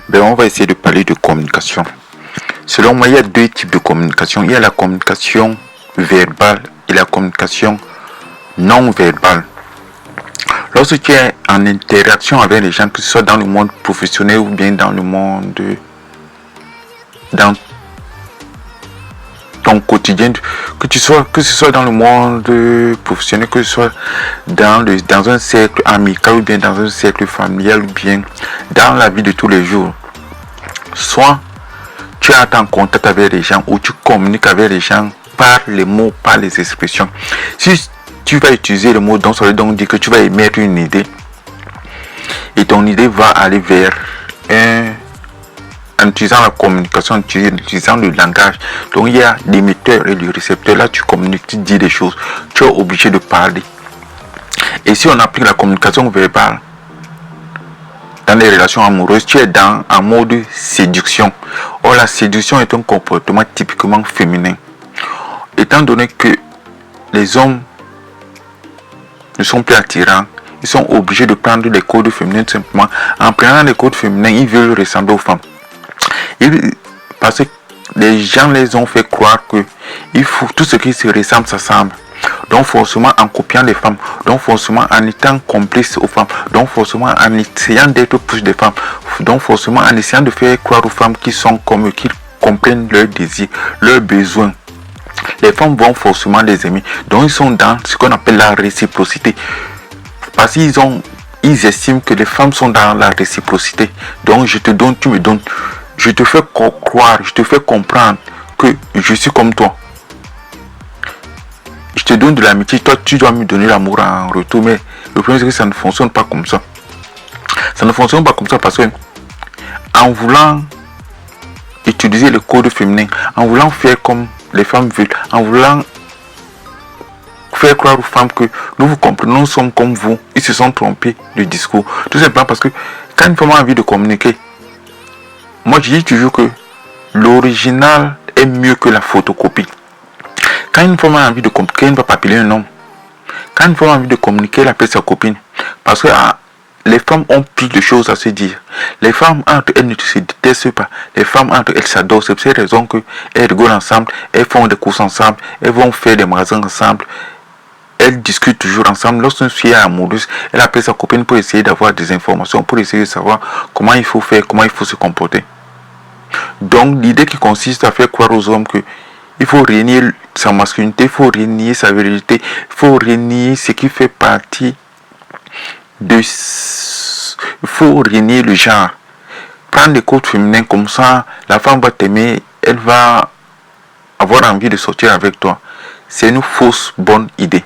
Ben, on va essayer de parler de communication. Selon moi, il y a deux types de communication. Il y a la communication verbale et la communication non verbale. Lorsque tu es en interaction avec les gens, que ce soit dans le monde professionnel ou bien dans le monde, dans ton quotidien, que ce soit dans le monde professionnel, que ce soit dans un cercle amical ou bien dans un cercle familial ou bien dans la vie de tous les jours, soit tu es en contact avec les gens ou tu communiques avec les gens par les mots, par les expressions. Si tu vas utiliser le mot, donc ça veut donc dire que tu vas émettre une idée et ton idée va aller vers en utilisant la communication, en utilisant le langage. Donc il y a l'émetteur et le récepteur. Là tu communiques, tu dis des choses, tu es obligé de parler. Et si on applique la communication verbale dans les relations amoureuses, tu es en mode séduction. Or la séduction est un comportement typiquement féminin. Étant donné que les hommes ne sont plus attirants, ils sont obligés de prendre les codes féminins simplement. En prenant les codes féminins, ils veulent ressembler aux femmes. Parce que les gens les ont fait croire que tout ce qui se ressemble s'assemble. Donc forcément en copiant les femmes, donc forcément en étant complice aux femmes, donc forcément en essayant d'être proche des femmes, donc forcément en essayant de faire croire aux femmes qui sont comme eux, qu'ils comprennent leurs désirs, leurs besoins. Les femmes vont forcément les aimer. Donc ils sont dans ce qu'on appelle la réciprocité. Parce qu'ils estiment que les femmes sont dans la réciprocité. Donc je te donne, tu me donnes. Je te fais croire, je te fais comprendre que je suis comme toi. Je te donne de l'amitié, toi tu dois me donner l'amour en retour. Mais le problème c'est que ça ne fonctionne pas comme ça. Ça ne fonctionne pas comme ça parce que en voulant utiliser le code féminin, en voulant faire comme les femmes veulent, en voulant faire croire aux femmes que nous vous comprenons, nous sommes comme vous, ils se sont trompés du discours. Tout simplement parce que quand une femme a envie de communiquer, moi je dis toujours que l'original est mieux que la photocopie. Quand une femme a envie de communiquer, elle ne va pas appeler un homme. Quand une femme a envie de communiquer, elle appelle sa copine. Parce que les femmes ont plus de choses à se dire. Les femmes entre elles ne se détestent pas. Les femmes entre elles s'adorent. C'est pour cette raison qu'elles rigolent ensemble, elles font des courses ensemble, elles vont faire des magasins ensemble. Elles discutent toujours ensemble. Lorsqu'une fille est amoureuse, elle appelle sa copine pour essayer d'avoir des informations, pour essayer de savoir comment il faut faire, comment il faut se comporter. Donc l'idée qui consiste à faire croire aux hommes que il faut renier sa masculinité, il faut renier sa virilité, il faut renier ce qui fait partie de... Il faut renier le genre. Prendre les codes féminins comme ça, la femme va t'aimer, elle va avoir envie de sortir avec toi. C'est une fausse bonne idée.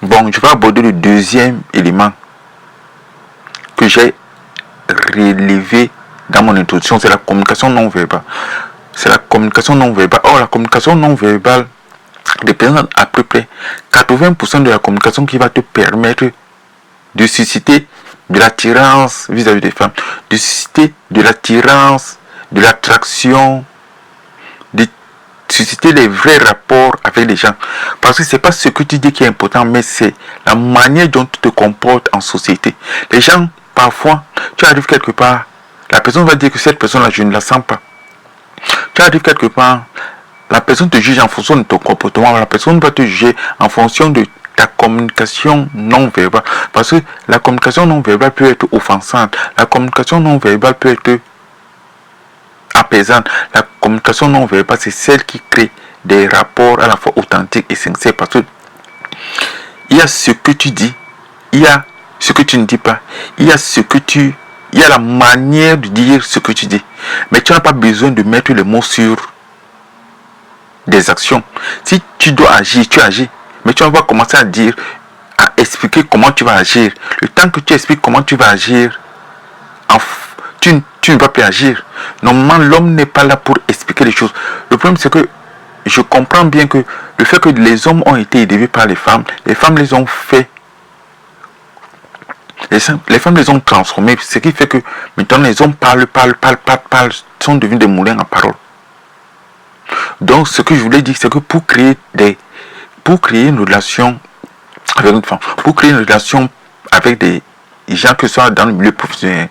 Bon, je vais aborder le deuxième élément que j'ai relevé dans mon introduction, c'est la communication non verbale. C'est la communication non verbale. Or, la communication non verbale représente à peu près 80% de la communication qui va te permettre de susciter de l'attirance vis-à-vis des femmes, de susciter de l'attirance, de l'attraction, de susciter les vrais rapports avec les gens. Parce que c'est pas ce que tu dis qui est important, mais c'est la manière dont tu te comportes en société. Les gens, parfois, tu arrives quelque part, la personne va dire que cette personne-là, je ne la sens pas. Tu arrives quelque part, la personne te juge en fonction de ton comportement, la personne va te juger en fonction de ta communication non verbale. Parce que la communication non verbale peut être offensante, la communication non verbale peut être apaisante. La communication non verbale, c'est celle qui crée des rapports à la fois authentiques et sincères. Parce que il y a ce que tu dis, il y a ce que tu ne dis pas, il y a la manière de dire ce que tu dis. Mais tu n'as pas besoin de mettre les mots sur des actions. Si tu dois agir, tu agis. Mais tu vas pas commencer à dire, à expliquer comment tu vas agir. Le temps que tu expliques comment tu vas agir, tu ne vas plus agir. Normalement, l'homme n'est pas là pour expliquer les choses. Le problème, c'est que je comprends bien que le fait que les hommes ont été élevés par les femmes les ont fait. Les femmes les ont transformés, ce qui fait que maintenant les hommes parlent, sont devenus des moulins à parole. Donc ce que je voulais dire, c'est que pour créer une relation avec une femme, pour créer une relation avec des gens que ce soit dans le milieu professionnel,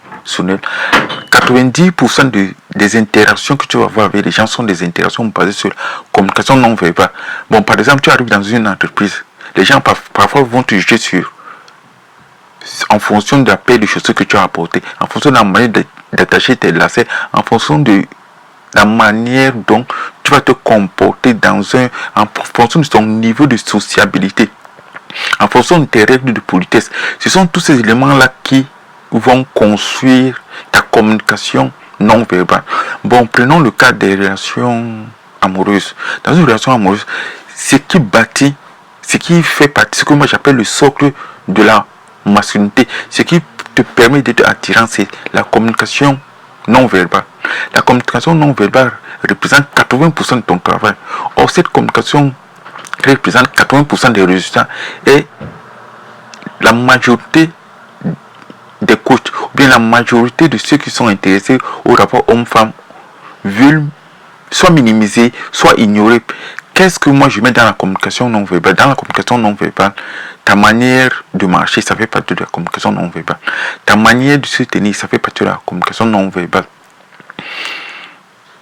90% des interactions que tu vas avoir avec les gens sont des interactions basées sur la communication non verbale. Bon, par exemple, tu arrives dans une entreprise, les gens parfois vont te juger en fonction de la paire de chaussures que tu as apportées, en fonction de la manière d'attacher tes lacets, en fonction de la manière dont tu vas te comporter en fonction de ton niveau de sociabilité, en fonction de tes règles de politesse. Ce sont tous ces éléments-là qui vont construire ta communication non verbale. Bon, prenons le cas des relations amoureuses. Dans une relation amoureuse, ce qui fait partie, ce que moi j'appelle le socle de la masculinité, ce qui te permet d'être attirant, c'est la communication non verbale. La communication non verbale représente 80% de ton travail. Or, cette communication représente 80% des résultats, et la majorité des coachs, ou bien la majorité de ceux qui sont intéressés au rapport homme-femme veulent soit minimiser, soit ignorer. Qu'est-ce que moi je mets dans la communication non verbale? Dans la communication non verbale, ta manière de marcher, ça fait partie de la communication non verbale. Ta manière de se tenir, ça fait partie de la communication non verbale.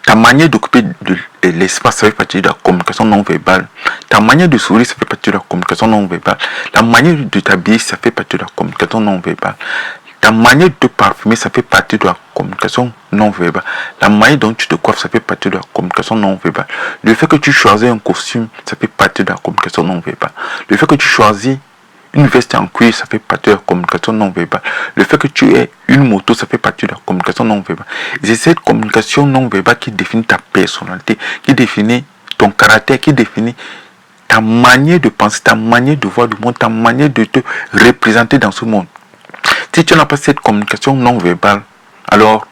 Ta manière d'occuper de l'espace, ça fait partie de la communication non verbale. Ta manière de sourire, ça fait partie de la communication non verbale. La manière de t'habiller, ça fait partie de la communication non verbale. Ta manière de te parfumer, ça fait partie de la communication non verbale. La manière dont tu te coiffes, ça fait partie de la communication non verbale. Le fait que tu choisis un costume, ça fait partie de la communication non verbale. Le fait que tu choisis une veste en cuir, ça fait partie de la communication non verbale. Le fait que tu aies une moto, ça fait partie de la communication non verbale. Et c'est cette communication non verbale qui définit ta personnalité, qui définit ton caractère, qui définit ta manière de penser, ta manière de voir le monde, ta manière de te représenter dans ce monde. Si tu n'as pas cette communication non verbale, alors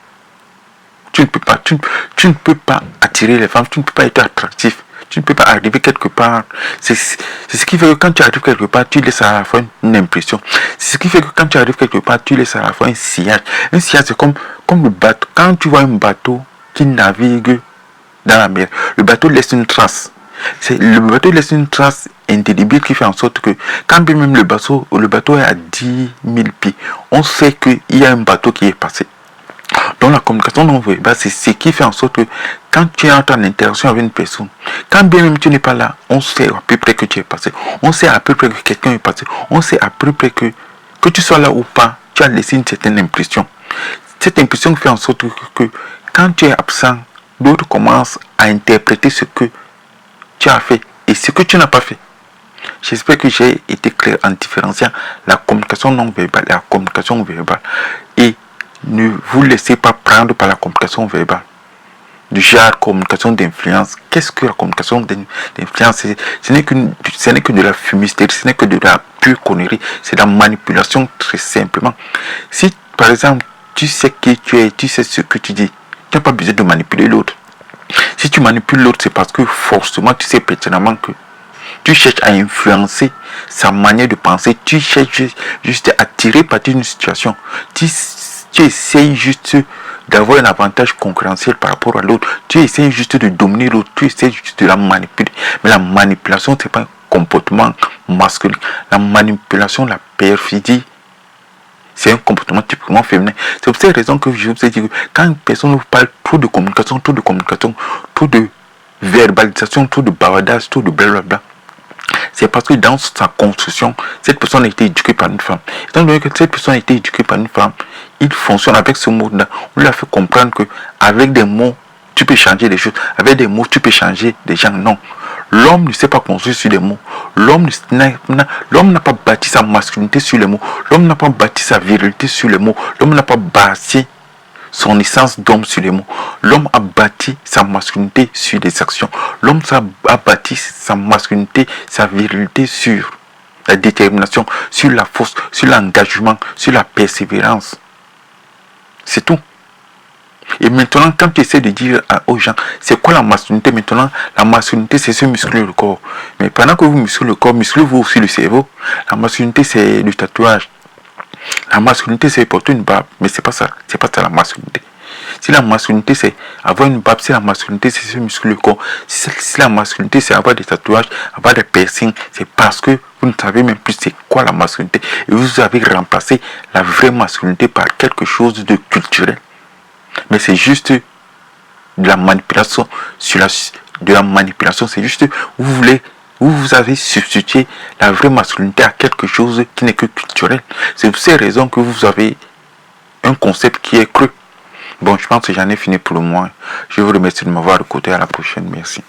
tu ne peux pas attirer les femmes, tu ne peux pas être attractif, tu ne peux pas arriver quelque part. C'est ce qui fait que quand tu arrives quelque part, tu laisses à la fois une impression. C'est ce qui fait que quand tu arrives quelque part, tu laisses à la fois un sillage. Un sillage, c'est comme le bateau. Quand tu vois un bateau qui navigue dans la mer, le bateau laisse une trace. Le bateau laisse une trace indélébile qui fait en sorte que quand bien même le bateau est à 10 000 pieds, on sait qu'il y a un bateau qui est passé. Donc la communication non verbale, c'est ce qui fait en sorte que quand tu entres en interaction avec une personne, quand bien même tu n'es pas là, on sait à peu près que tu es passé, on sait à peu près que quelqu'un est passé, on sait à peu près que tu sois là ou pas, tu as laissé une certaine impression. Cette impression fait en sorte que quand tu es absent, d'autres commencent à interpréter ce que tu as fait et ce que tu n'as pas fait. J'espère que j'ai été clair en différenciant la communication non verbale et la communication verbale. Et ne vous laissez pas prendre par la communication verbale. Du genre communication d'influence. Qu'est-ce que la communication d'influence? Ce n'est que de la fumisterie, ce n'est que de la pure connerie. C'est de la manipulation très simplement. Si par exemple tu sais qui tu es, tu sais ce que tu dis, tu n'as pas besoin de manipuler l'autre. Si tu manipules l'autre, c'est parce que forcément tu sais pertinemment que tu cherches à influencer sa manière de penser. Tu cherches juste à tirer parti d'une situation. Tu essayes juste d'avoir un avantage concurrentiel par rapport à l'autre. Tu essayes juste de dominer l'autre. Tu essayes juste de la manipuler. Mais la manipulation, ce n'est pas un comportement masculin. La manipulation, la perfidie, c'est un comportement typiquement féminin. C'est pour cette raison que je vous ai dit que quand une personne vous parle trop de communication, trop de verbalisation, trop de bavardage, trop de blablabla, c'est parce que dans sa construction, cette personne a été éduquée par une femme. Étant donné que cette personne a été éduquée par une femme, il fonctionne avec ce mot-là. On lui a fait comprendre que avec des mots, tu peux changer des choses. Avec des mots, tu peux changer des gens. Non. L'homme ne sait pas construire sur les mots. L'homme n'a pas bâti sa masculinité sur les mots. L'homme n'a pas bâti sa virilité sur les mots. L'homme n'a pas bâti son essence d'homme sur les mots. L'homme a bâti sa masculinité sur les actions. L'homme a bâti sa masculinité, sa virilité sur la détermination, sur la force, sur l'engagement, sur la persévérance. C'est tout. Et maintenant, quand tu essaies de dire aux gens, c'est quoi la masculinité? Maintenant, la masculinité, c'est se muscler le corps. Mais pendant que vous musclez le corps, musclez-vous aussi le cerveau. La masculinité, c'est le tatouage. La masculinité, c'est porter une barbe. Mais c'est pas ça la masculinité. Si la masculinité, c'est avoir une barbe, si la masculinité, c'est se muscler le corps, si la masculinité, c'est avoir des tatouages, avoir des piercings, c'est parce que vous ne savez même plus c'est quoi la masculinité. Et vous avez remplacé la vraie masculinité par quelque chose de culturel. Mais c'est juste de la manipulation de la manipulation. C'est juste, vous avez substitué la vraie masculinité à quelque chose qui n'est que culturel. C'est pour ces raisons que vous avez un concept qui est creux. Bon, je pense que j'en ai fini pour le moment. Je vous remercie de m'avoir écouté. À la prochaine. Merci.